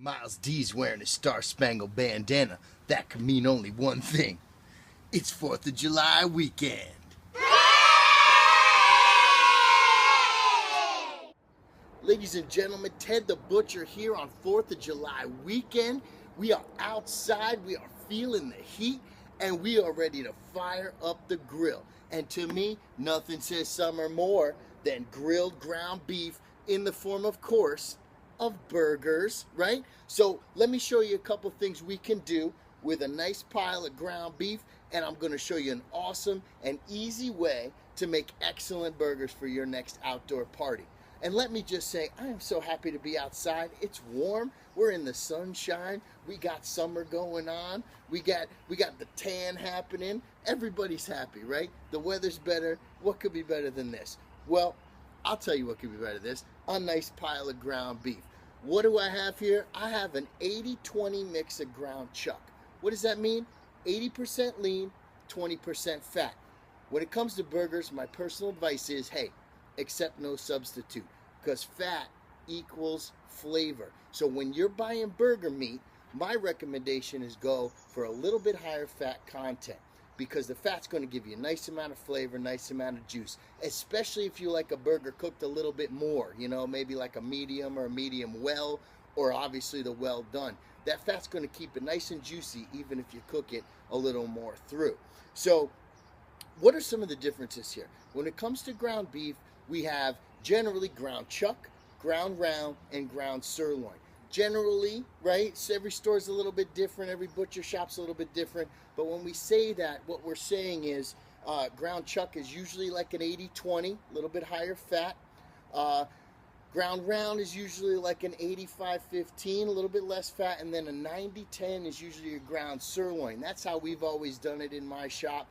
Miles D's wearing his star-spangled bandana. That could mean only one thing. It's 4th of July weekend. Ladies and gentlemen, Ted the Butcher here on 4th of July weekend. We are outside, we are feeling the heat, and we are ready to fire up the grill. And to me, nothing says summer more than grilled ground beef in the form, of course, of burgers, right? So let me show you a couple things we can do with a nice pile of ground beef, and I'm going to show you an awesome and easy way to make excellent burgers for your next outdoor party. And let me just say, I am so happy to be outside. It's warm. We're in the sunshine. We got summer going on. We got the tan happening. Everybody's happy, right? The weather's better. What could be better than this? Well, I'll tell you what could be better than this. A nice pile of ground beef. What do I have here? I have an 80-20 mix of ground chuck. What does that mean? 80% lean, 20% fat. When it comes to burgers, my personal advice is, hey, accept no substitute, because fat equals flavor. So when you're buying burger meat, my recommendation is go for a little bit higher fat content, because the fat's going to give you a nice amount of flavor, nice amount of juice, especially if you like a burger cooked a little bit more, you know, maybe like a medium or a medium well, or obviously the well done. That fat's going to keep it nice and juicy even if you cook it a little more through. So what are some of the differences here? When it comes to ground beef, we have generally ground chuck, ground round, and ground sirloin. Generally, right, so every store is a little bit different, every butcher shop's a little bit different, but when we say that, what we're saying is ground chuck is usually like an 80-20, a little bit higher fat. Ground round is usually like an 85-15, a little bit less fat, and then a 90-10 is usually a ground sirloin. That's how we've always done it in my shop.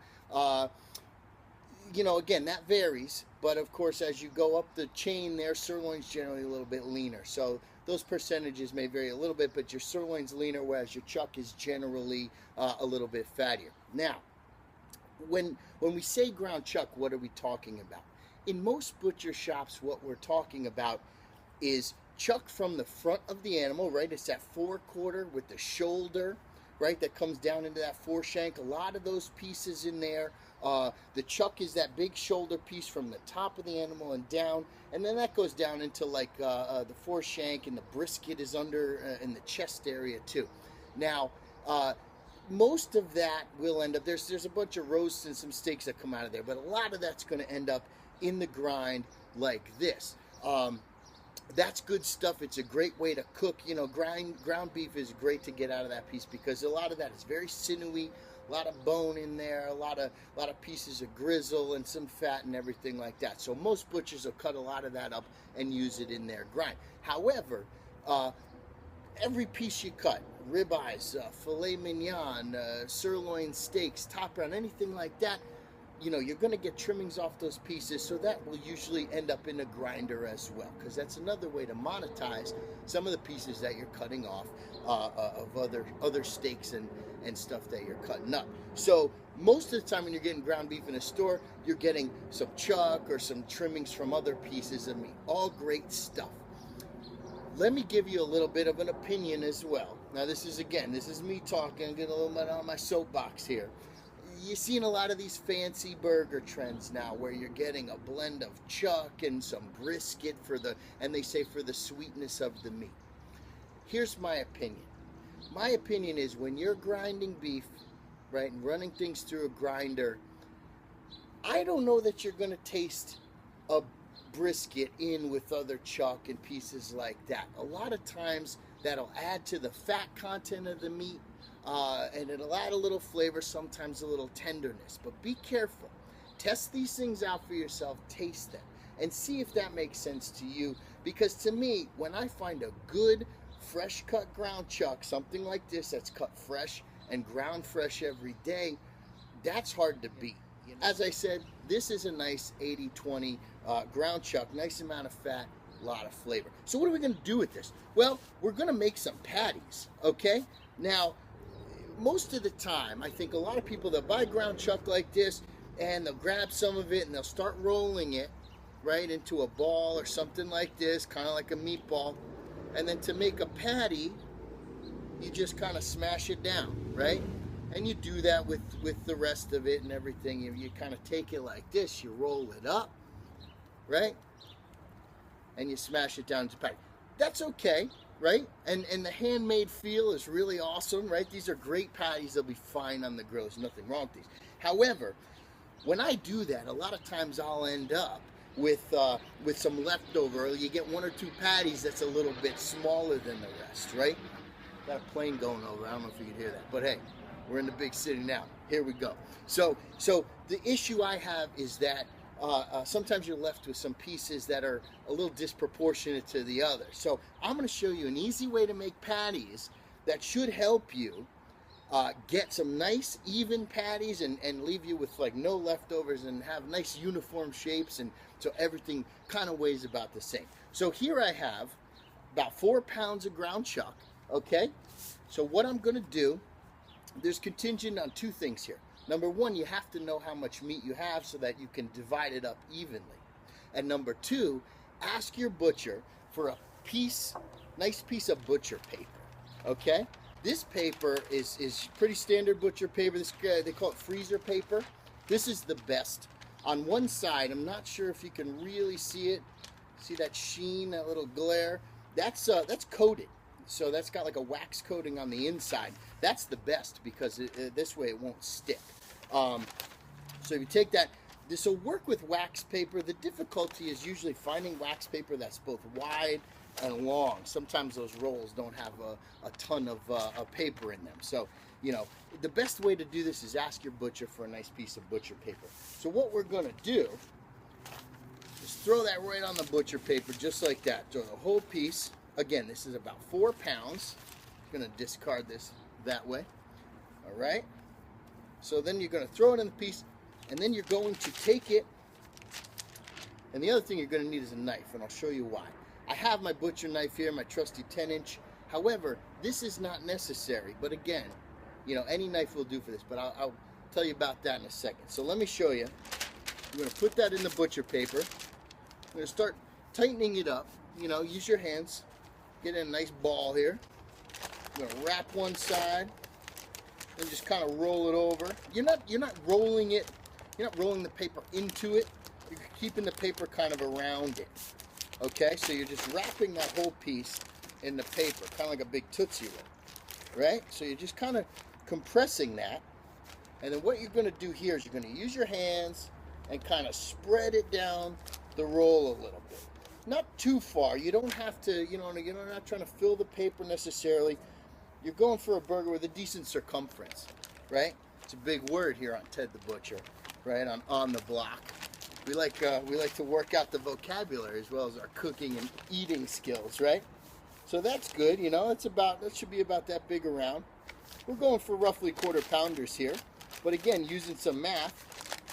You know, again, that varies, but of course, as you go up the chain there, sirloin's generally a little bit leaner. So those percentages may vary a little bit, but your sirloin's leaner, whereas your chuck is generally a little bit fattier. Now, when we say ground chuck, what are we talking about? In most butcher shops, what we're talking about is chuck from the front of the animal, right? It's that forequarter with the shoulder, right, that comes down into that foreshank. A lot of those pieces in there. The chuck is that big shoulder piece from the top of the animal and down, and then that goes down into like the foreshank, and the brisket is under in the chest area too. Now, most of that will end up, there's a bunch of roasts and some steaks that come out of there, but a lot of that's going to end up in the grind like this. That's good stuff. It's a great way to cook. You know, ground beef is great to get out of that piece because a lot of that is very sinewy, a lot of bone in there, a lot of pieces of grizzle and some fat and everything like that. So most butchers will cut a lot of that up and use it in their grind. However, every piece you cut, ribeyes, filet mignon, sirloin steaks, top round, anything like that, you know, you're going to get trimmings off those pieces, so that will usually end up in a grinder as well, because that's another way to monetize some of the pieces that you're cutting off of other steaks and stuff that you're cutting up. So most of the time when you're getting ground beef in a store, you're getting some chuck or some trimmings from other pieces of meat. All great stuff. Let me give you a little bit of an opinion as well. Now this is me talking. I'm getting a little bit on my soapbox here. You're seeing a lot of these fancy burger trends now where you're getting a blend of chuck and some brisket and they say for the sweetness of the meat. Here's my opinion. My opinion is when you're grinding beef, right, and running things through a grinder, I don't know that you're going to taste a brisket in with other chuck and pieces like that. A lot of times that'll add to the fat content of the meat, and it'll add a little flavor, sometimes a little tenderness. But be careful. Test these things out for yourself, taste them, and see if that makes sense to you. Because to me, when I find a good, fresh cut ground chuck, something like this that's cut fresh and ground fresh every day, that's hard to beat. As I said, this is a nice 80-20 ground chuck, nice amount of fat, a lot of flavor. So what are we going to do with this? Well, we're going to make some patties, okay? Now, most of the time, I think a lot of people that buy ground chuck like this, and they'll grab some of it and they'll start rolling it, right, into a ball or something like this, kind of like a meatball. And then to make a patty, you just kind of smash it down, right? And you do that with the rest of it and everything. You kind of take it like this, you roll it up, right? And you smash it down to patty. That's okay, right? And the handmade feel is really awesome, right? These are great patties. They'll be fine on the grill. There's nothing wrong with these. However, when I do that, a lot of times I'll end up with some leftover. You get one or two patties that's a little bit smaller than the rest, right? Got a plane going over. I don't know if you can hear that, but hey, we're in the big city now. Here we go. So the issue I have is that sometimes you're left with some pieces that are a little disproportionate to the other. So I'm going to show you an easy way to make patties that should help you get some nice even patties and leave you with like no leftovers and have nice uniform shapes, and so everything kind of weighs about the same. So here I have about 4 pounds of ground chuck. Okay, so what I'm going to do, there's contingent on two things here. Number one, you have to know how much meat you have so that you can divide it up evenly. And number two, ask your butcher for a nice piece of butcher paper. Okay, this paper is pretty standard butcher paper. This they call it freezer paper. This is the best. On one side, I'm not sure if you can really see it. See that sheen, that little glare? That's coated. So that's got like a wax coating on the inside. That's the best because this way it won't stick. So if you take that, this will work with wax paper. The difficulty is usually finding wax paper that's both wide and long. Sometimes those rolls don't have a ton of paper in them. So, you know, the best way to do this is ask your butcher for a nice piece of butcher paper. So what we're going to do is throw that right on the butcher paper just like that. Throw the whole piece. Again, this is about 4 pounds. I'm going to discard this that way. All right. So then you're going to throw it in the piece, and then you're going to take it. And the other thing you're going to need is a knife, and I'll show you why. I have my butcher knife here, my trusty 10-inch. However, this is not necessary. But again, you know, any knife will do for this. But I'll tell you about that in a second. So let me show you. You're going to put that in the butcher paper. I'm going to start tightening it up. You know, use your hands. Get in a nice ball here. I'm going to wrap one side and just kind of roll it over. You're not rolling it. You're not rolling the paper into it. You're keeping the paper kind of around it. Okay, so you're just wrapping that whole piece in the paper, kind of like a big Tootsie Roll, right? So you're just kind of compressing that. And then what you're going to do here is you're going to use your hands and kind of spread it down the roll a little bit. Not too far. You don't have to, you're not trying to fill the paper necessarily. You're going for a burger with a decent circumference, right? It's a big word here on Ted the Butcher, right? On the block. We like to work out the vocabulary as well as our cooking and eating skills, right? So that's good, you know. That should be about that big around. We're going for roughly 1/4 pounders here, but again, using some math,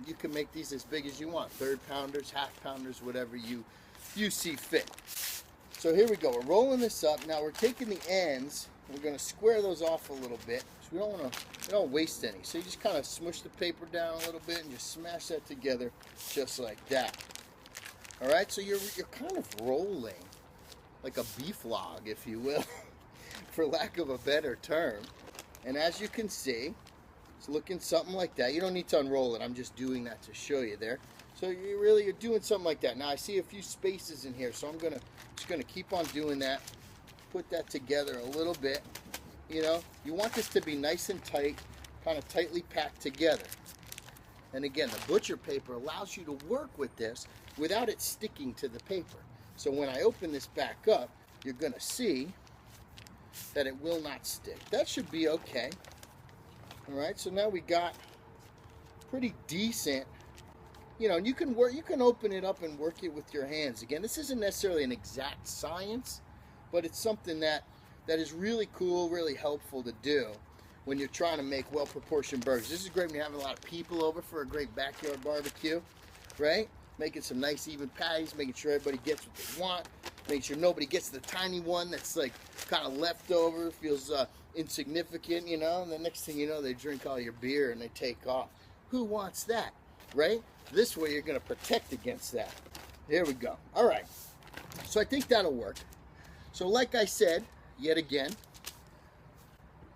you can make these as big as you want. 1/3 pounders, 1/2 pounders, whatever you see fit. So here we go. We're rolling this up. Now we're taking the ends. And we're going to square those off a little bit. So we don't waste any. So you just kind of smush the paper down a little bit and just smash that together just like that. All right. So you're kind of rolling like a beef log, if you will, for lack of a better term. And as you can see, it's looking something like that. You don't need to unroll it. I'm just doing that to show you there. So you're doing something like that. Now I see a few spaces in here, so I'm just gonna keep on doing that. Put that together a little bit. You know, you want this to be nice and tight, kind of tightly packed together. And again, the butcher paper allows you to work with this without it sticking to the paper. So when I open this back up, you're gonna see that it will not stick. That should be okay. All right, so now we got pretty decent. You know, you can open it up and work it with your hands. Again, this isn't necessarily an exact science, but it's something that is really cool, really helpful to do when you're trying to make well-proportioned burgers. This is great when you're having a lot of people over for a great backyard barbecue, right? Making some nice even patties, making sure everybody gets what they want, making sure nobody gets the tiny one that's like kind of left over, feels insignificant, you know, and the next thing you know, they drink all your beer and they take off. Who wants that, right? This way you're going to protect against that. Here we go. All right. So I think that'll work. So like I said, yet again,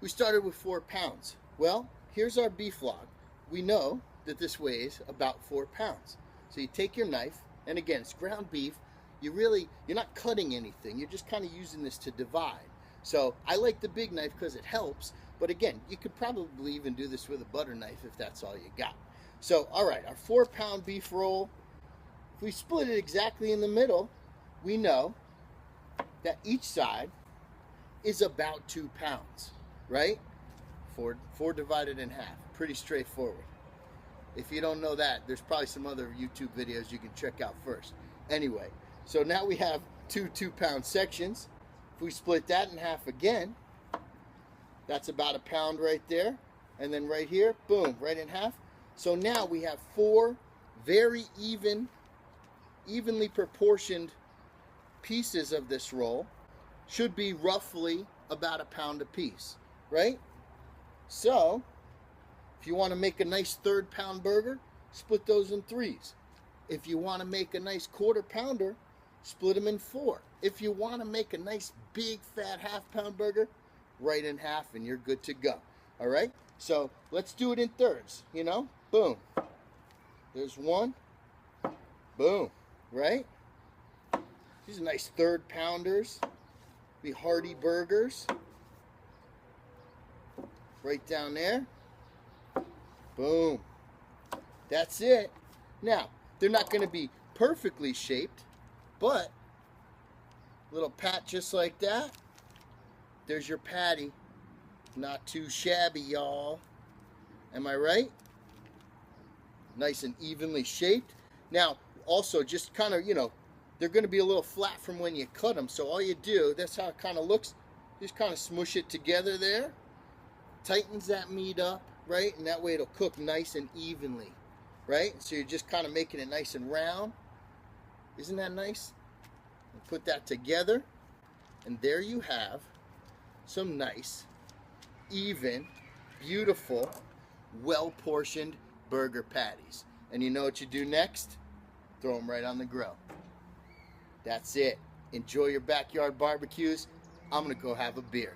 We started with 4 pounds. Well, here's our beef log. We know that this weighs about 4 pounds. So you take your knife, and again, it's ground beef. You're not cutting anything. You're just kind of using this to divide. So I like the big knife because it helps. But again, you could probably even do this with a butter knife if that's all you got. So, all right, our 4-pound beef roll, if we split it exactly in the middle, we know that each side is about 2 pounds, right? 4 divided in half. Pretty straightforward. If you don't know that, there's probably some other YouTube videos you can check out first. Anyway, so now we have 2 2-pound sections. If we split that in half again, that's about 1 pound right there. And then right here, boom, right in half. So now we have 4 very evenly proportioned pieces of this roll. Should be roughly about 1 pound apiece, right? So, if you want to make a nice 3rd-pound burger, split those in 3s. If you want to make a nice 1/4 pounder, split them in 4. If you want to make a nice big fat 1/2-pound burger, right in half and you're good to go. All right? So, let's do it in 3rds, you know? Boom. There's 1. Boom. Right? These are nice 3rd-pounders. Be hearty burgers. Right down there. Boom. That's it. Now, they're not going to be perfectly shaped, but a little pat just like that. There's your patty. Not too shabby, y'all. Am I right? Nice and evenly shaped. Now, also, just kind of, they're going to be a little flat from when you cut them. So all you do, that's how it kind of looks. Just kind of smush it together there. Tightens that meat up, right? And that way it'll cook nice and evenly, right? So you're just kind of making it nice and round. Isn't that nice? And put that together. And there you have some nice, even, beautiful, well-portioned burger patties. And you know what you do next? Throw them right on the grill. That's it. Enjoy your backyard barbecues. I'm going to go have a beer.